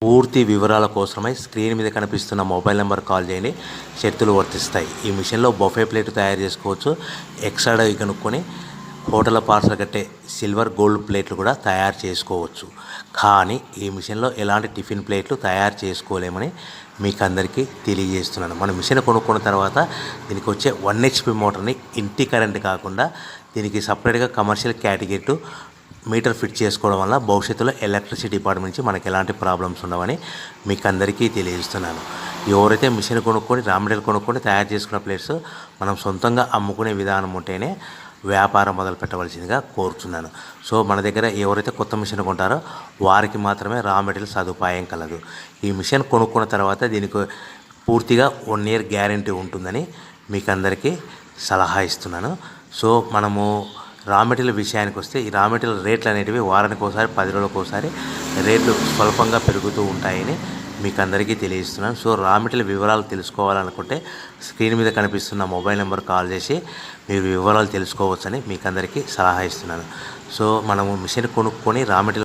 పూర్తి వివరాల కోసమై స్క్రీన్ మీద కనిపిస్తున్న మొబైల్ నెంబర్ కాల్ చేయండి. షరతులు వర్తిస్తాయి. ఈ మిషన్లో బొఫే ప్లేట్ తయారు చేసుకోవచ్చు. ఎక్స్ట్రా కనుక్కొని హోటల్ పార్సల్ కట్టే సిల్వర్ గోల్డ్ ప్లేట్లు కూడా తయారు చేసుకోవచ్చు. కానీ ఈ మిషన్లో ఎలాంటి టిఫిన్ ప్లేట్లు తయారు చేసుకోలేమని మీకు అందరికీ తెలియజేస్తున్నాను. మన మిషన్ కొనుక్కున్న తర్వాత దీనికి వచ్చే 1 HP మోటార్ని ఇంటి కరెంట్ కాకుండా దీనికి సపరేట్గా కమర్షియల్ కేటగిరీ మీటర్ ఫిట్ చేసుకోవడం వల్ల భవిష్యత్తులో ఎలక్ట్రిసిటీ డిపార్ట్మెంట్ నుంచి మనకి ఎలాంటి ప్రాబ్లమ్స్ ఉండవని మీకు అందరికీ తెలియజేస్తున్నాను. ఎవరైతే మిషన్ కొనుక్కొని రా మెటీరియల్ కొనుక్కొని తయారు చేసుకున్న ప్లేట్స్ మనం సొంతంగా అమ్ముకునే విధానం ఉంటేనే వ్యాపారం మొదలు పెట్టవలసిందిగా కోరుతున్నాను. సో మన దగ్గర ఎవరైతే కొత్త మిషన్ కొంటారో వారికి మాత్రమే రా మెటీరియల్ సదుపాయం కలదు. ఈ మిషన్ కొనుక్కున్న తర్వాత దీనికి పూర్తిగా 1 year గ్యారంటీ ఉంటుందని మీకు అందరికీ సలహా ఇస్తున్నాను. సో మనము రా మెటీరియల్ విషయానికి వస్తే ఈ రా మెటీరియల్ రేట్లు అనేటివి వారానికి ఒకసారి 10 రోజులకు ఒకసారి రేట్లు స్వల్పంగా పెరుగుతూ ఉంటాయని మీకు అందరికీ తెలియజేస్తున్నాను. సో రా మెటీరియల్ వివరాలు తెలుసుకోవాలనుకుంటే స్క్రీన్ మీద కనిపిస్తున్న మొబైల్ నెంబర్ కాల్ చేసి మీరు వివరాలు తెలుసుకోవచ్చని మీకు అందరికీ సలహా ఇస్తున్నాను. సో మనము మిషన్ కొనుక్కొని రా మెటీరియల్